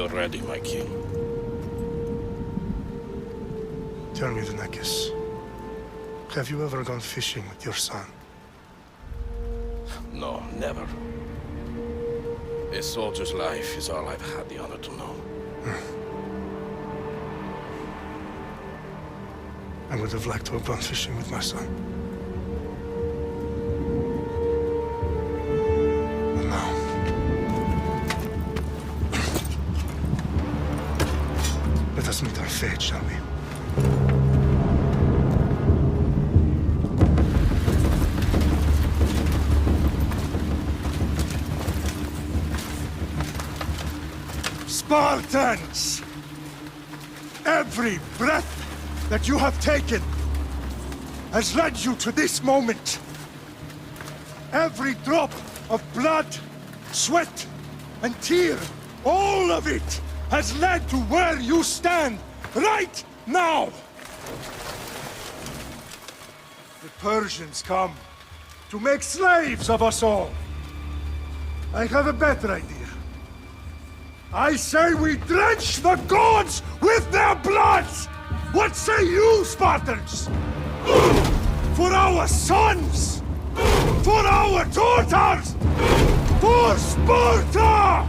feel ready, my king. Tell me, Venekis, have you ever gone fishing with your son? No, never. A soldier's life is all I've had the honor to know. I would have liked to have gone fishing with my son. And now... let us meet our fate, shall we? Spartans! Every breath that you have taken has led you to this moment. Every drop of blood, sweat, and tear, all of it has led to where you stand right now. The Persians come to make slaves of us all. I have a better idea. I say we drench the gods with their bloods! What say you, Spartans? For our sons! For our daughters! For Sparta!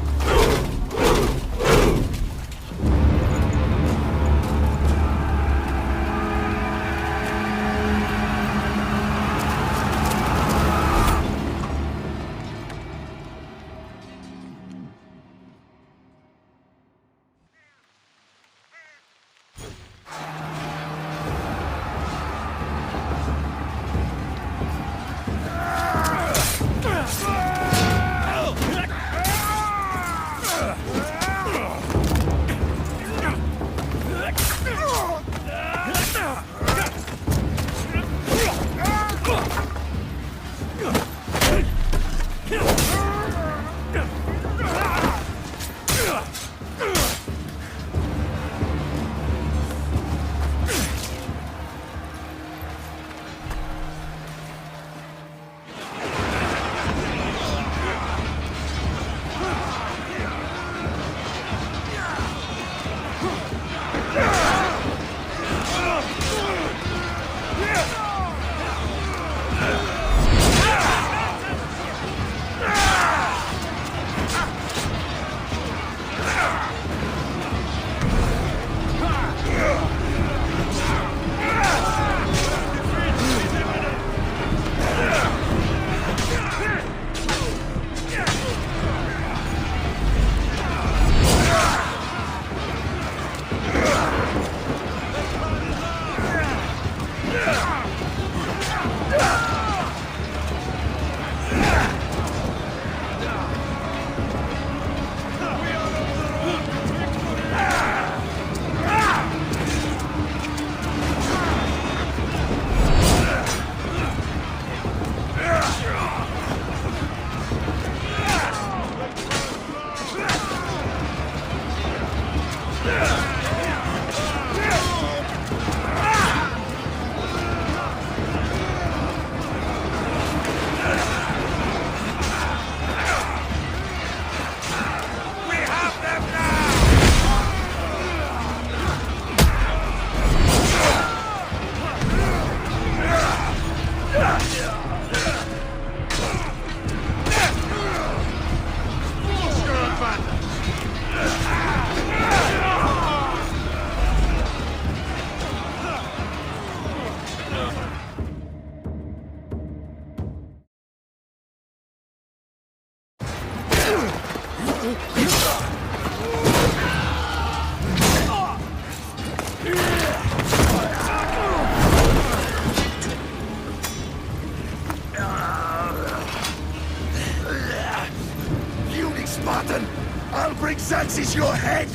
I'll bring Xerxes your head!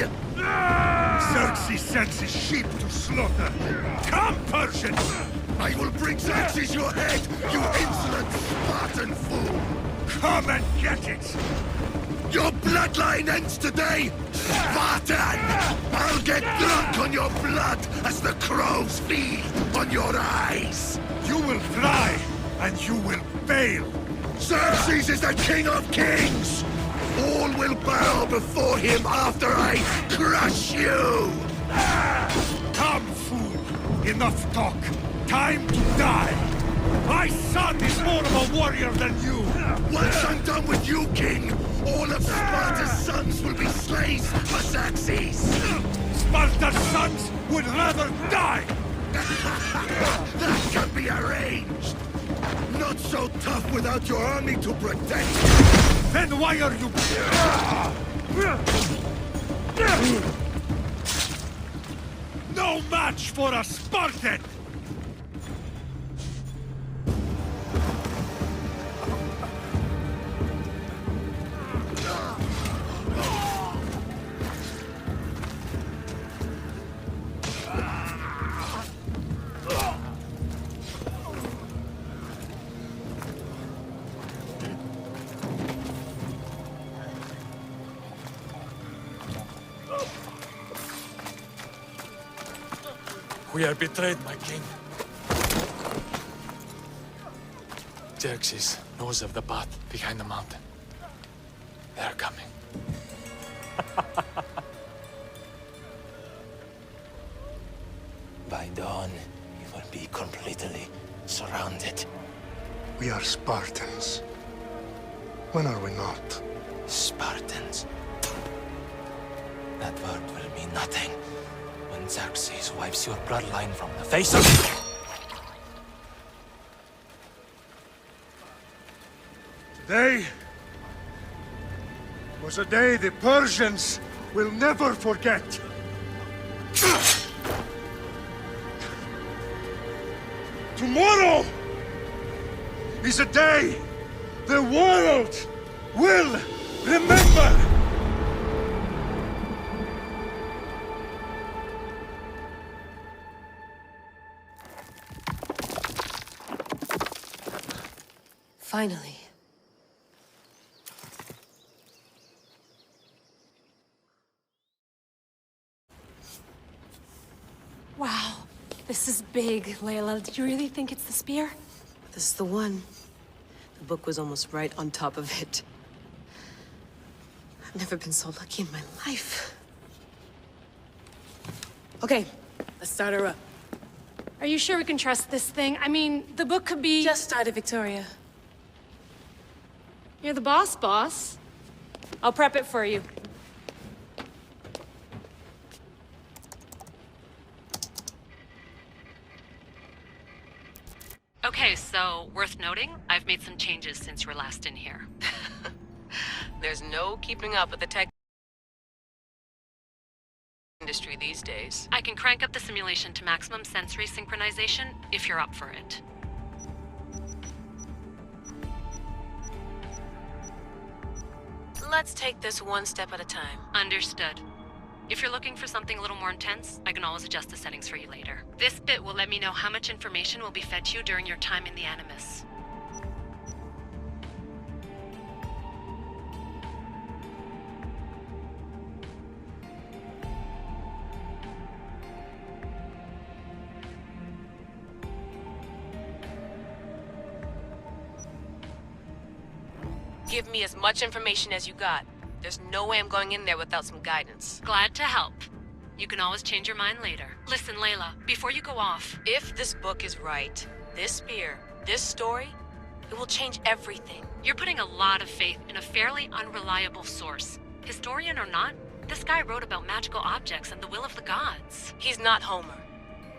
Xerxes sends his sheep to slaughter. Come, Persians! I will bring Xerxes your head, you insolent Spartan fool! Come and get it! Your bloodline ends today, Spartan! I'll get drunk on your blood as the crows feed on your eyes! You will try, and you will fail! Xerxes is the king of kings! All will bow before him after I crush you! Come, fool! Enough talk! Time to die! My son is more of a warrior than you! Once I'm done with you, King, all of Sparta's sons will be slaves for Xerxes! Sparta's sons would rather die! That can be arranged! Not so tough without your army to protect you! Then why are you... No match for a Spartan! We are betrayed, my king. Xerxes knows of the path behind the mountain. They're coming. By dawn, you will be completely surrounded. We are Spartans. When are we not? Spartans. That word will mean nothing when Xerxes wipes your bloodline from the face of... Today was a day the Persians will never forget. Tomorrow is a day the world will remember. Finally. Wow, this is big, Layla. Did you really think it's the spear? This is the one. The book was almost right on top of it. I've never been so lucky in my life. Okay, let's start her up. Are you sure we can trust this thing? I mean, the book could be... Just started, Victoria. You're the boss. I'll prep it for you. Okay, so worth noting, I've made some changes since you were last in here. There's no keeping up with the tech industry these days. I can crank up the simulation to maximum sensory synchronization if you're up for it. Let's take this one step at a time. Understood. If you're looking for something a little more intense, I can always adjust the settings for you later. This bit will let me know how much information will be fed to you during your time in the Animus. Give me as much information as you got. There's no way I'm going in there without some guidance. Glad to help. You can always change your mind later. Listen, Layla, before you go off... If this book is right, this spear, this story, it will change everything. You're putting a lot of faith in a fairly unreliable source. Historian or not, this guy wrote about magical objects and the will of the gods. He's not Homer.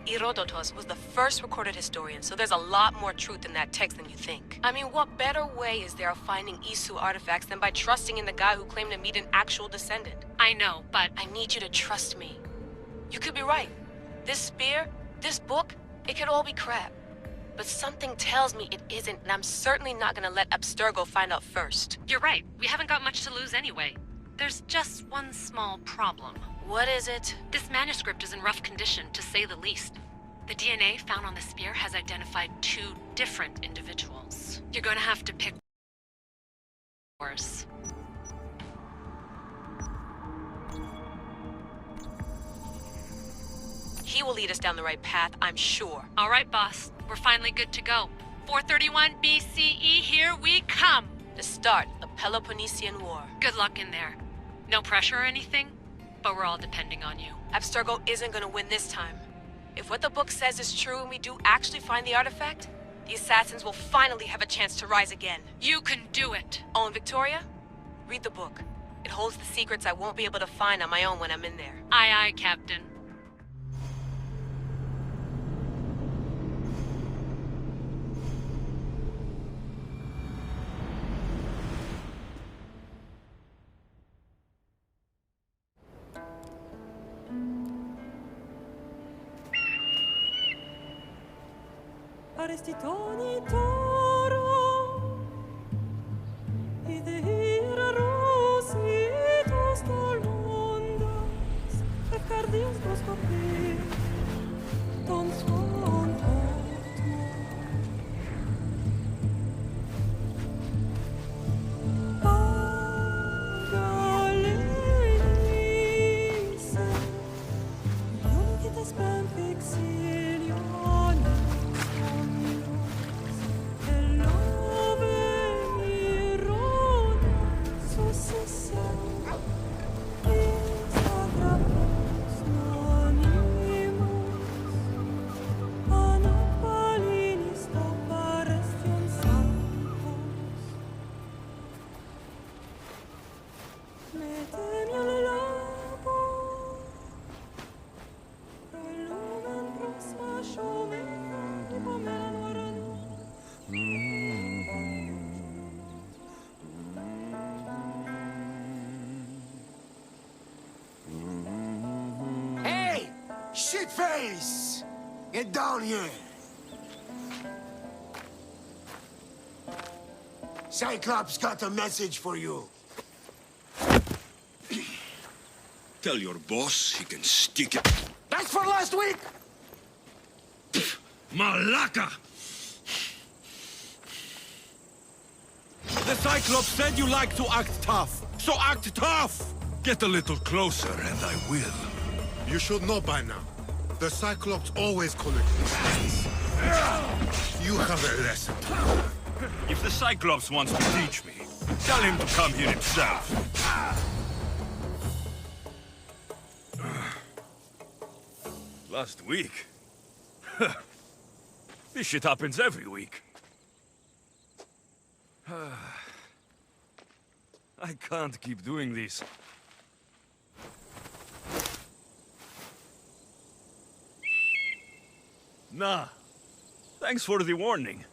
Herodotus was the first recorded historian, so there's a lot more truth in that text than you think. I mean, what better way is there of finding Isu artifacts than by trusting in the guy who claimed to meet an actual descendant? I know, but... I need you to trust me. You could be right. This spear, this book, it could all be crap. But something tells me it isn't, and I'm certainly not gonna let Abstergo find out first. You're right. We haven't got much to lose anyway. There's just one small problem. What is it? This manuscript is in rough condition, to say the least. The DNA found on the spear has identified 2 different individuals. You're going to have to pick yours. He will lead us down the right path, I'm sure. All right, boss. We're finally good to go. 431 BCE, here we come! The start, the Peloponnesian War. Good luck in there. No pressure or anything, but we're all depending on you. Abstergo isn't gonna win this time. If what the book says is true and we do actually find the artifact, the assassins will finally have a chance to rise again. You can do it! Oh, and Victoria? Read the book. It holds the secrets I won't be able to find on my own when I'm in there. Aye, aye, Captain. Arestitoni toro, idehira rositos tolmondas, cardios proscopir, ton son Pagalenice, Ionikitas Pamphixilion. Hey! Shitface! Get down here! Cyclops got a message for you. Tell your boss he can stick it. That's for last week! Malaka! The Cyclops said you like to act tough, so act tough! Get a little closer and I will. You should know by now. The Cyclops always collect his hands. You have a lesson to learn. If the Cyclops wants to teach me, tell him to come here himself. Last week? This shit happens every week. I can't keep doing this. Nah. Thanks for the warning.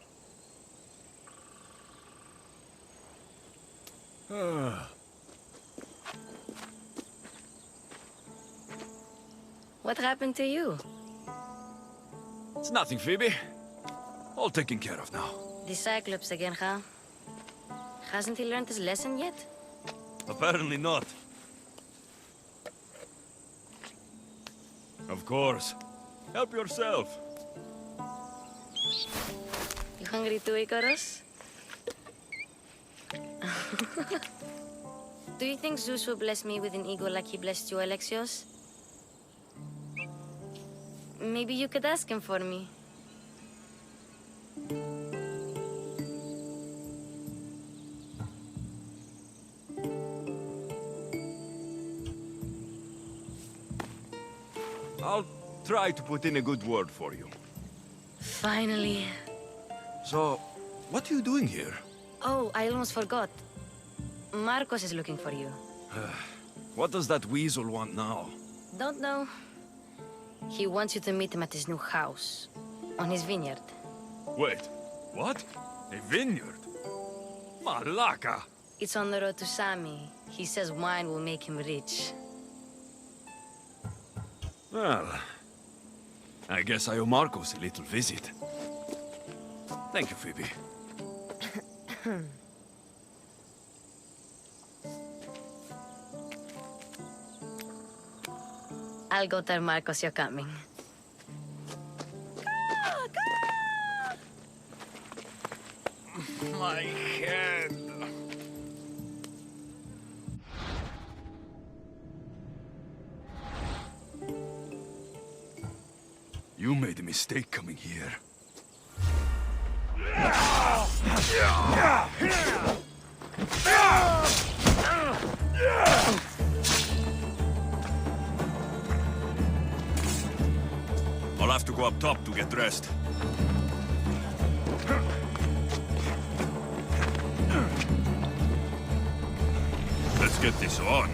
What happened to you? It's nothing, Phoebe. All taken care of now. The Cyclops again, huh? Hasn't he learned his lesson yet? Apparently not. Of course. Help yourself. You hungry too, Icarus? Do you think Zeus will bless me with an ego like he blessed you, Alexios? Maybe you could ask him for me. I'll try to put in a good word for you. Finally. So, what are you doing here? Oh, I almost forgot. Marcos is looking for you. What does that weasel want now? Don't know. He wants you to meet him at his new house. On his vineyard. Wait, what? A vineyard? Malaka! It's on the road to Sami. He says wine will make him rich. Well, I guess I owe Marcos a little visit. Thank you, Phoebe. I'll go tell Marcos you're coming. My head. You made a mistake coming here. I'll have to go up top to get dressed. Let's get this on.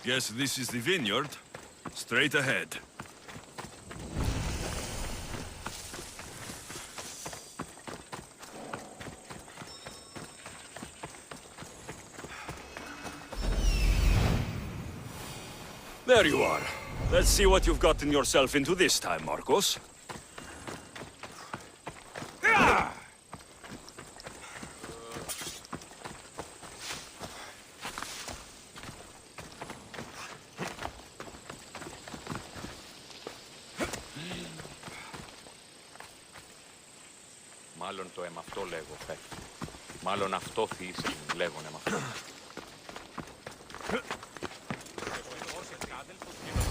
Guess this is the vineyard. Straight ahead. There you are. Let's see what you've gotten yourself into this time, Marcos. Μάλλον το εμαυτό λέγω, πέφτει. Μάλλον αυτό θύσιν λέγον εμαυτό.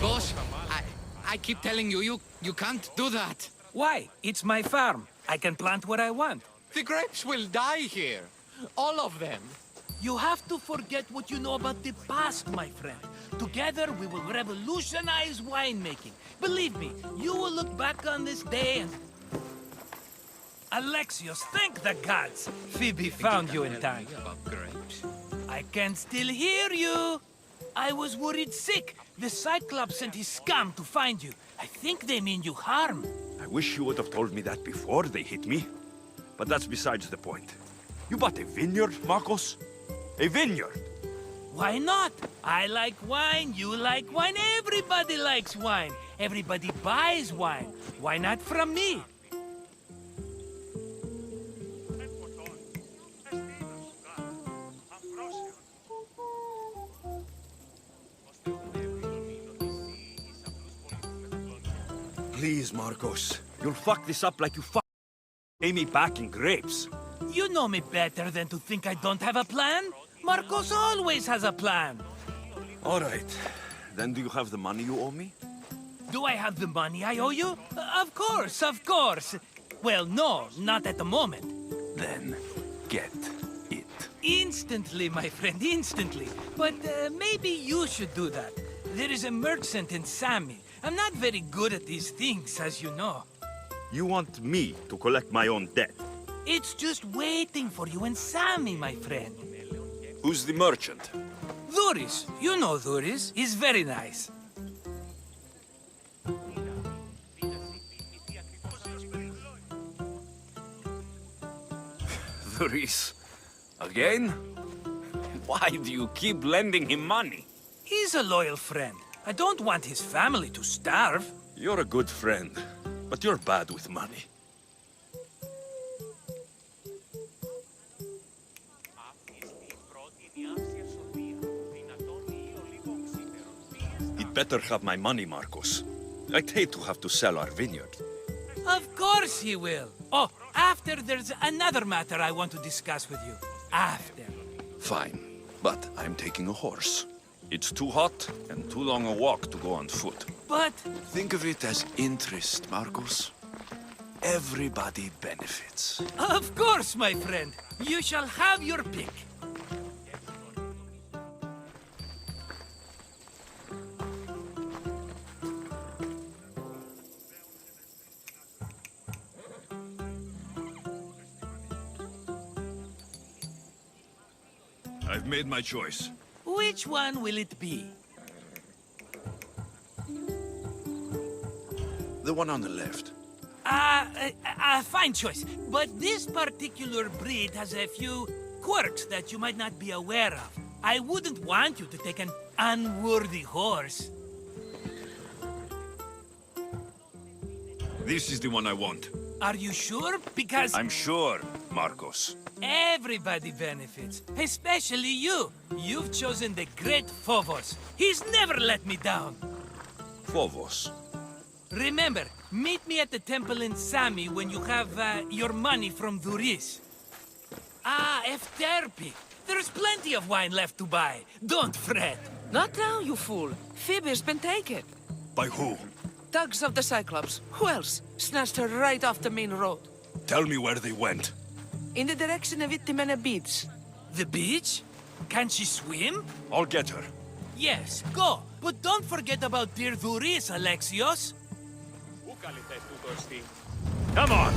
Boss, I keep telling you, you can't do that. Why? It's my farm. I can plant what I want. The grapes will die here. All of them. You have to forget what you know about the past, my friend. Together, we will revolutionize winemaking. Believe me, you will look back on this day and... Alexios, thank the gods! Phoebe found you in time. I can still hear you! I was worried sick. The Cyclops sent his scum to find you. I think they mean you harm. I wish you would have told me that before they hit me. But that's besides the point. You bought a vineyard, Marcos? A vineyard? Why not? I like wine, you like wine, everybody likes wine. Everybody buys wine. Why not from me? Please, Marcos. You'll fuck this up like you pay me back in grapes. You know me better than to think I don't have a plan. Marcos always has a plan. All right. Then do you have the money you owe me? Do I have the money I owe you? Of course, of course. Well, no, not at the moment. Then, get it. Instantly, my friend, instantly. But maybe you should do that. There is a merchant in Sami. I'm not very good at these things, as you know. You want me to collect my own debt? It's just waiting for you in Sami, my friend. Who's the merchant? Dhuris. You know Dhuris. He's very nice. Dhuris? Again? Why do you keep lending him money? He's a loyal friend. I don't want his family to starve. You're a good friend, but you're bad with money. He'd better have my money, Marcos. I'd hate to have to sell our vineyard. Of course he will. Oh, after there's another matter I want to discuss with you. After. Fine, but I'm taking a horse. It's too hot and too long a walk to go on foot. But... Think of it as interest, Marcos. Everybody benefits. Of course, my friend. You shall have your pick. I've made my choice. Which one will it be? The one on the left. Fine choice. But this particular breed has a few quirks that you might not be aware of. I wouldn't want you to take an unworthy horse. This is the one I want. Are you sure? Because... I'm sure, Marcos. Everybody benefits, especially you. You've chosen the great Phobos. He's never let me down. Phobos. Remember, meet me at the temple in Sami when you have your money from Dhuris. Ah, Efterpi. There's plenty of wine left to buy. Don't fret. Not now, you fool. Phoebe's been taken. By who? Thugs of the Cyclops. Who else? Snatched her right off the main road. Tell me where they went. In the direction of Itimena Beach. The beach? Can she swim? I'll get her. Yes, go. But don't forget about dear Dhuris, Alexios. Come on!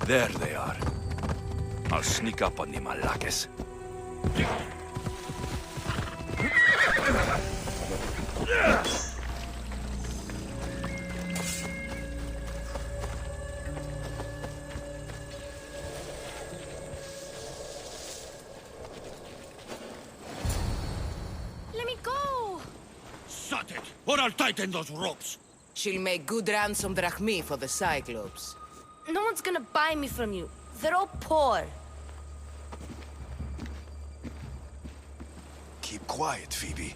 There they are. I'll sneak up on the Malakes. Let me go! Shut it, or I'll tighten those ropes. She'll make good ransom drachmi for the Cyclops. No one's gonna buy me from you. They're all poor. Keep quiet, Phoebe.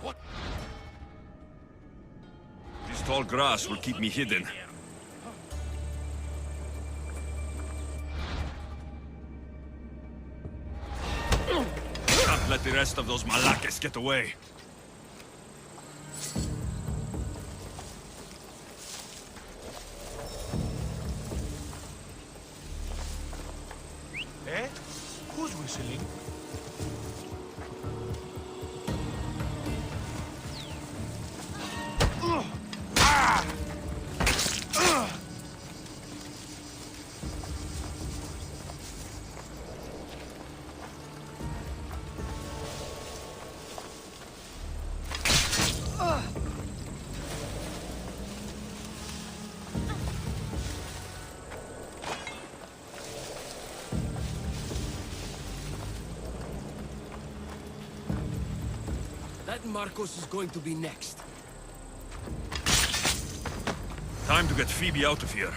What? This tall grass will keep me hidden. Can't let the rest of those Malakes get away. Eh? Who's whistling? That Marcos is going to be next. Time to get Phoebe out of here.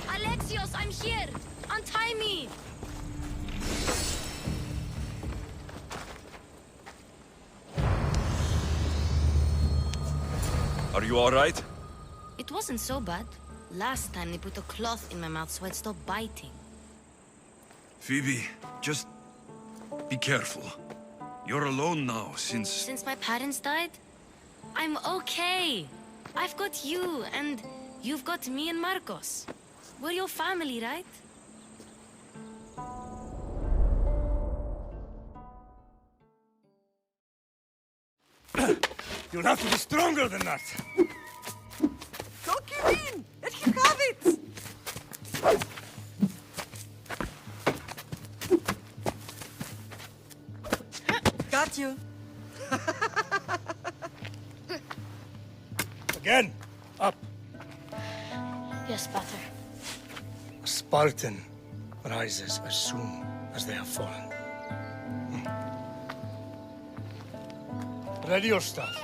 Alexios, I'm here! Untie me! Are you all right? It wasn't so bad. Last time they put a cloth in my mouth so I'd stop biting. Phoebe, just be careful. You're alone now since... Since my parents died? I'm okay. I've got you, and you've got me and Marcos. We're your family, right? You'll have to be stronger than that. Don't give in! Let him have it! Got you. Again, up. Yes, Pater. A Spartan rises as soon as they have fallen. Ready your staff.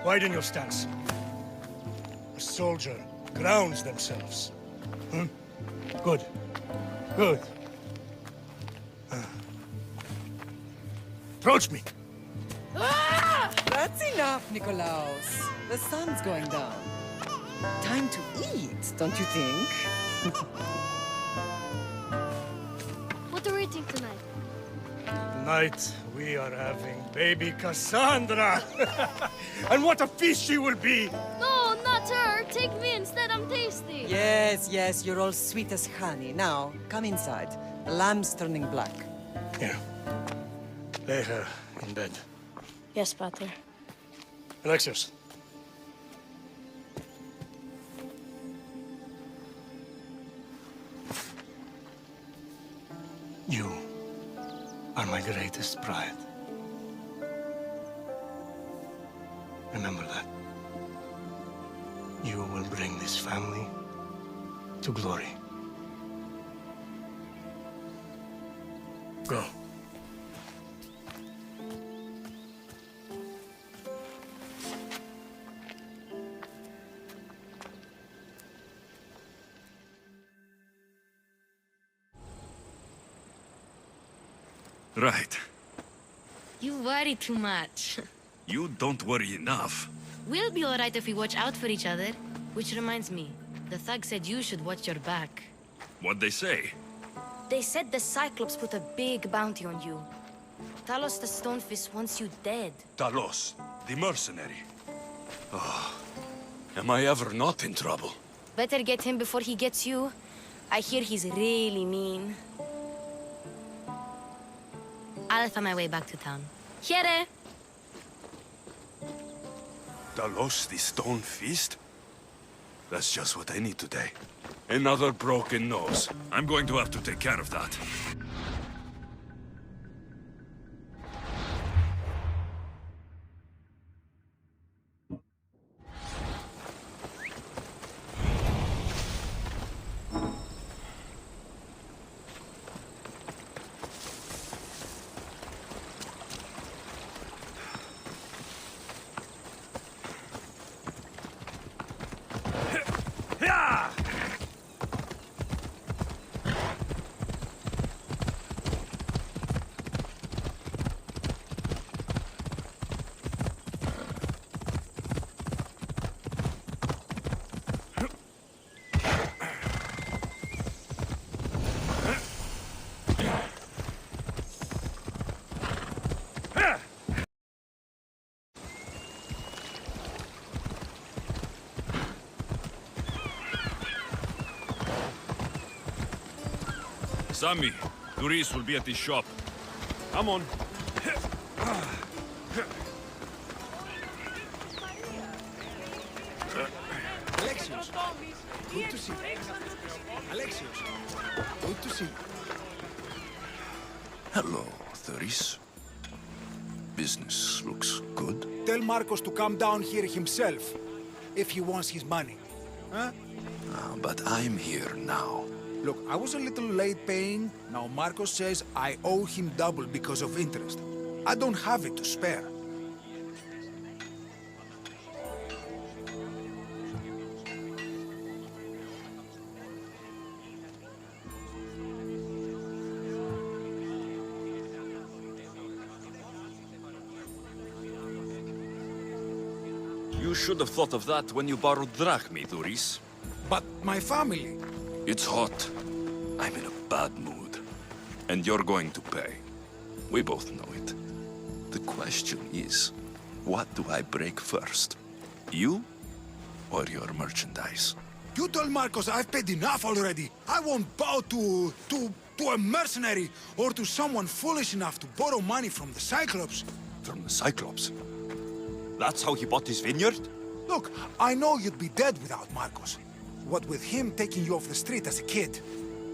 Widen your stance. A soldier grounds themselves. Good. Good. Approach me. That's enough, Nikolaos. The sun's going down. Time to eat, don't you think? What are we eating tonight? Tonight, we are having baby Cassandra. And what a feast she will be! No, not her! Take me instead, I'm tasty! Yes, yes, you're all sweet as honey. Now, come inside. The lamb's turning black. Here. Lay her in bed. Yes, Pater. Alexios. You are my greatest pride. Remember that. You will bring this family to glory. Go. Right. You worry too much. You don't worry enough. We'll be alright if we watch out for each other. Which reminds me, the thug said you should watch your back. What'd they say? They said the Cyclops put a big bounty on you. Talos the Stonefist wants you dead. Talos, the mercenary. Oh, am I ever not in trouble? Better get him before he gets you. I hear he's really mean. I'll find my way back to town. Here! Talos, the Stone Fist? That's just what I need today. Another broken nose. I'm going to have to take care of that. Sammy, Duris will be at the shop. Come on. Alexios, good to see you. Alexios, good to see you. Hello, Thuris. Business looks good. Tell Marcos to come down here himself, if he wants his money. Huh? But I'm here now. Look, I was a little late paying. Now Marcos says I owe him double because of interest. I don't have it to spare. You should have thought of that when you borrowed drachmi, Duris. But my family... It's hot. I'm in a bad mood. And you're going to pay. We both know it. The question is, what do I break first? You or your merchandise? You told Marcos I've paid enough already. I won't bow to a mercenary or to someone foolish enough to borrow money from the Cyclops. From the Cyclops? That's how he bought his vineyard? Look, I know you'd be dead without Marcos. What with him taking you off the street as a kid.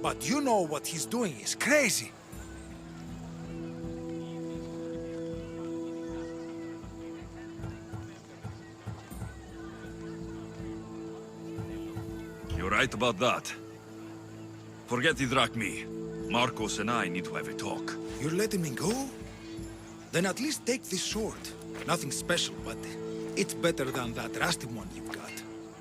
But you know what he's doing is crazy. You're right about that. Forget the drachmi. Marcos and I need to have a talk. You're letting me go? Then at least take this sword. Nothing special, but it's better than that rusty one you've got.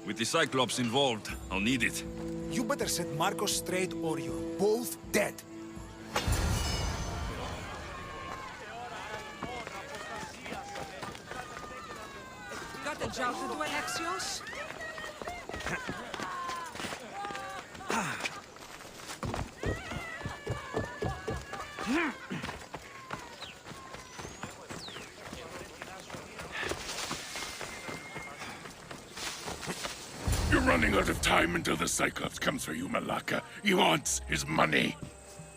With the Cyclops involved, I'll need it. You better set Marcos straight or you're both dead. Got a job to do, Alexios? You're running out of time until the Cyclops comes for you, Malaka. He wants his money.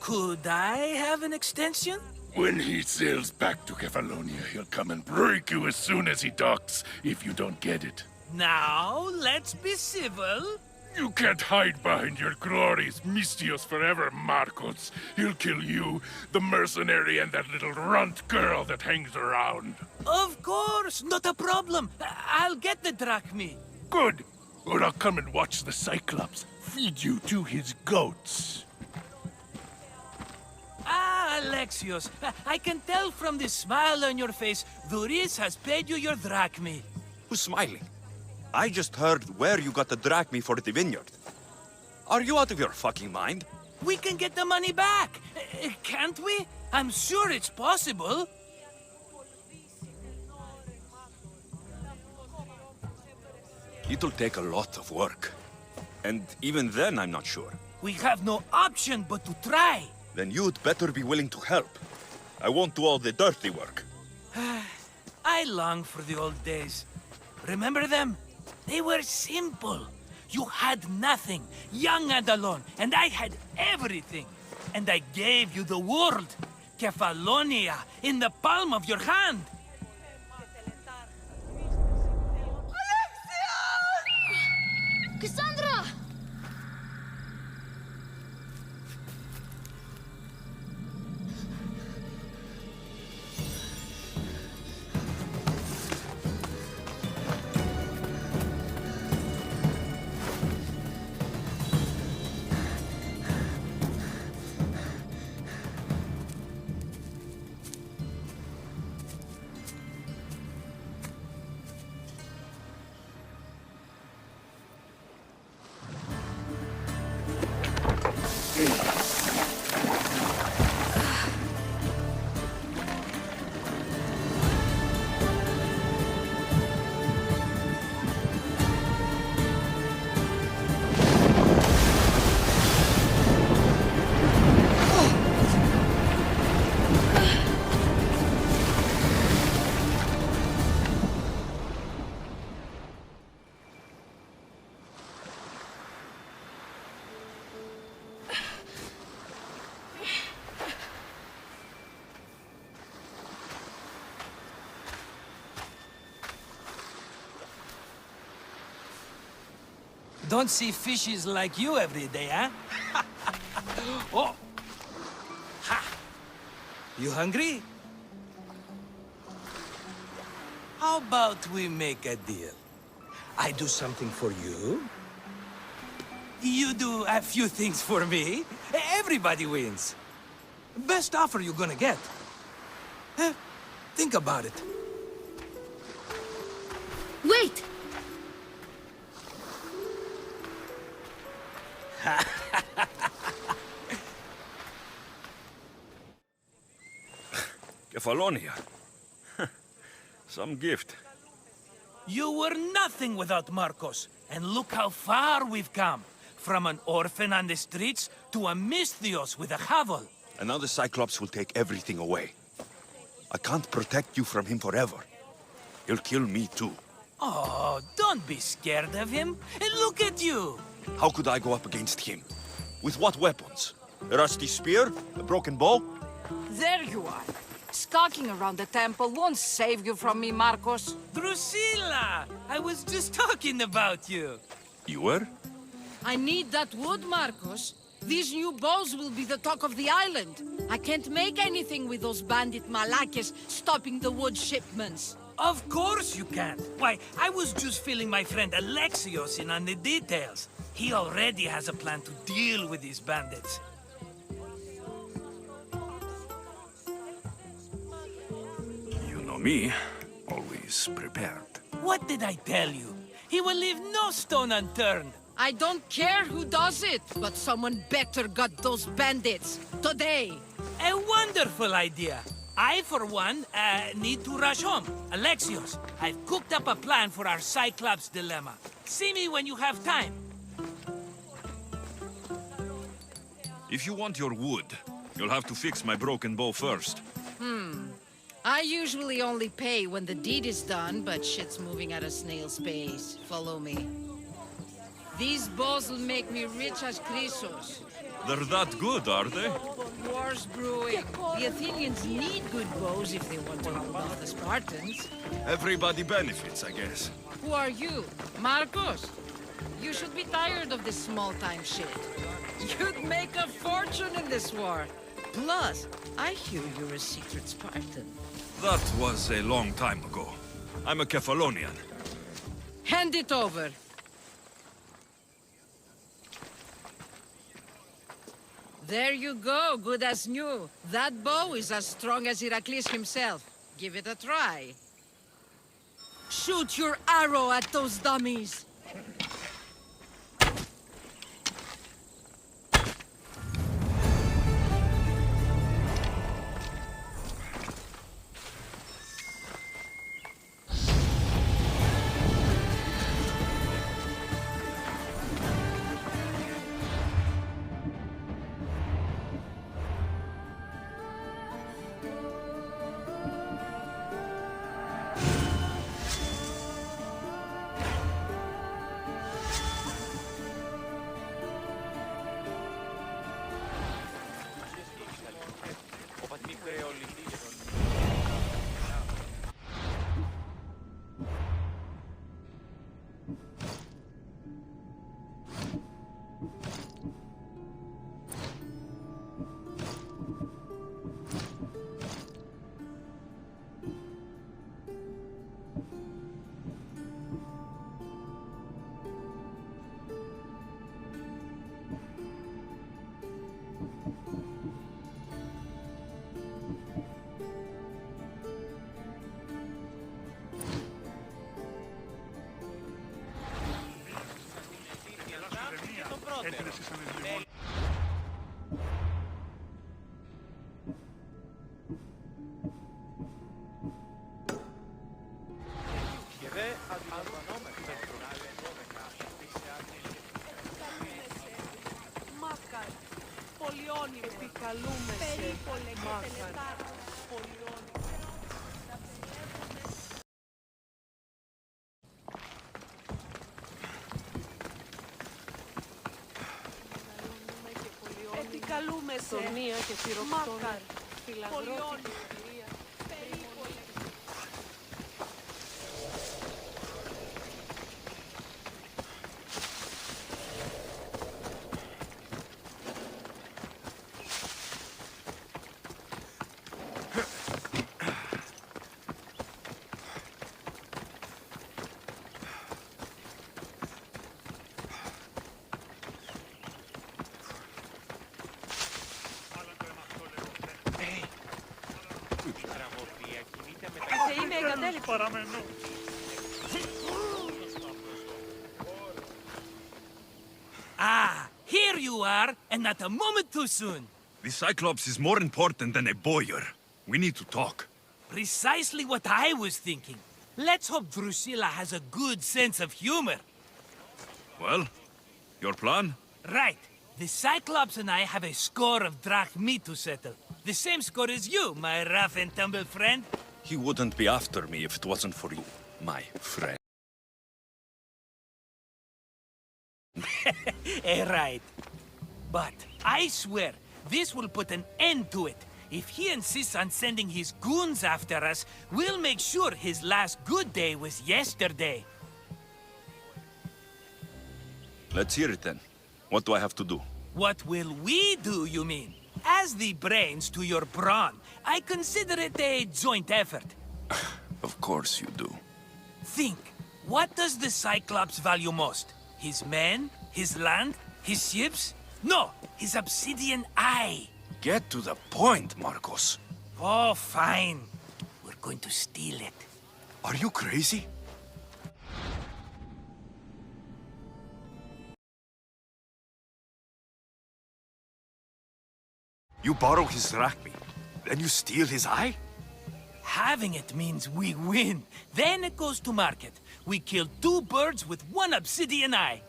Could I have an extension? When he sails back to Kefalonia, he'll come and break you as soon as he docks, if you don't get it. Now, let's be civil. You can't hide behind your glories, Mistios forever, Marcos. He'll kill you, the mercenary, and that little runt girl that hangs around. Of course, not a problem. I'll get the drachmi. Good. Or I'll come and watch the Cyclops feed you to his goats. Ah, Alexios, I can tell from the smile on your face, Duris has paid you your drachmi. Who's smiling? I just heard where you got the drachmi for the vineyard. Are you out of your fucking mind? We can get the money back, can't we? I'm sure it's possible. It'll take a lot of work. And even then, I'm not sure. We have no option but to try. Then you'd better be willing to help. I won't do all the dirty work. I long for the old days. Remember them? They were simple. You had nothing, young and alone, and I had everything. And I gave you the world. Kefalonia, in the palm of your hand. Cassandra! Don't see fishes like you every day, huh? Oh! Ha! You hungry? How about we make a deal? I do something for you, You do a few things for me. Everybody wins. Best offer you're gonna get. Think about it. Wait! Kefalonia. Some gift. You were nothing without Marcos, and look how far we've come. From an orphan on the streets to a Misthios with a Havel. And now the Cyclops will take everything away. I can't protect you from him forever. He'll kill me too. Oh, don't be scared of him. And look at you. How could I go up against him? With what weapons? A rusty spear? A broken bow? There you are. Skulking around the temple won't save you from me, Marcos. Drusilla! I was just talking about you. You were? I need that wood, Marcos. These new bows will be the talk of the island. I can't make anything with those bandit malakes stopping the wood shipments. Of course you can't. Why, I was just filling my friend Alexios in on the details. He already has a plan to deal with these bandits. You know me, always prepared. What did I tell you? He will leave no stone unturned. I don't care who does it, but someone better got those bandits. Today. A wonderful idea. I, for one, need to rush home. Alexios, I've cooked up a plan for our Cyclops dilemma. See me when you have time. If you want your wood, you'll have to fix my broken bow first. I usually only pay when the deed is done, but shit's moving at a snail's pace. Follow me. These bows will make me rich as Chrysos. They're that good, are they? War's brewing. The Athenians need good bows if they want to hold off the Spartans. Everybody benefits, I guess. Who are you? Marcos? You should be tired of this small-time shit. You'd make a fortune in this war. Plus, I hear you're a secret Spartan. That was a long time ago. I'm a Kefalonian. Hand it over. There you go, good as new. That bow is as strong as Heracles himself. Give it a try. Shoot your arrow at those dummies. Επικαλούμε σε μία και θηροκτόνο. Φιλανδρό. Ah, here you are, and not a moment too soon. The Cyclops is more important than a boyar. We need to talk. Precisely what I was thinking. Let's hope Drusilla has a good sense of humor. Well, your plan? Right. The Cyclops and I have a score of drachmi to settle. The same score as you, my rough and tumble friend. He wouldn't be after me if it wasn't for you, my friend. Right. But I swear, this will put an end to it. If he insists on sending his goons after us, we'll make sure his last good day was yesterday. Let's hear it then. What do I have to do? What will we do, you mean? As the brains to your brawn, I consider it a joint effort. Of course you do. Think, what does the Cyclops value most? His men? His land? His ships? No, his obsidian eye. Get to the point, Marcos. Oh, fine. We're going to steal it. Are you crazy? You borrow his drachmi, then you steal his eye? Having it means we win. Then it goes to market. We kill 2 birds with 1 obsidian eye.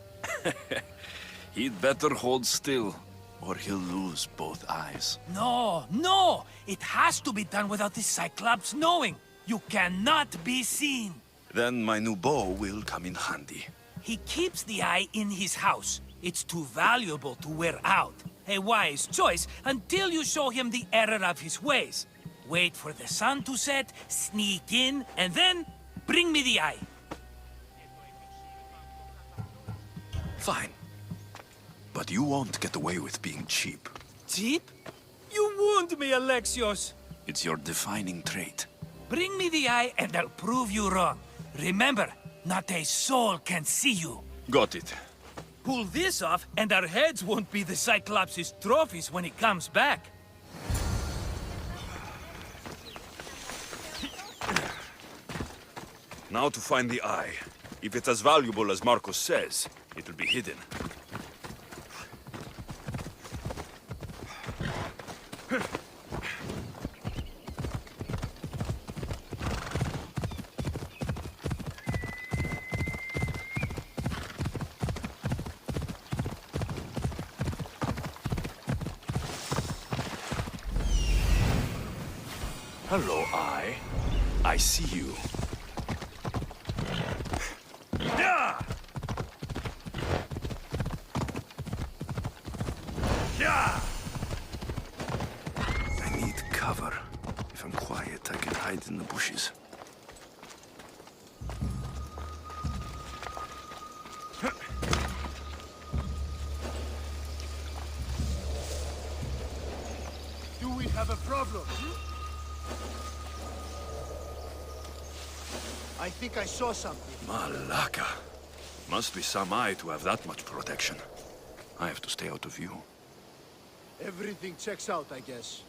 He'd better hold still, or he'll lose both eyes. No, no! It has to be done without the Cyclops knowing. You cannot be seen. Then my new bow will come in handy. He keeps the eye in his house. It's too valuable to wear out. A wise choice until you show him the error of his ways. Wait for the sun to set, sneak in, and then bring me the eye. Fine. But you won't get away with being cheap. Cheap? You wound me, Alexios. It's your defining trait. Bring me the eye and I'll prove you wrong. Remember, not a soul can see you. Got it. Pull this off and our heads won't be the Cyclops' trophies when he comes back. Now to find the eye. If it's as valuable as Marcos says, it'll be hidden. Hello, Eye. I see you. Yeah! Yeah! I need cover. If I'm quiet, I can hide in the bushes. Do we have a problem? I think I saw something. Malaka. Must be some eye to have that much protection. I have to stay out of view. Everything checks out, I guess.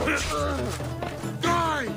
Die!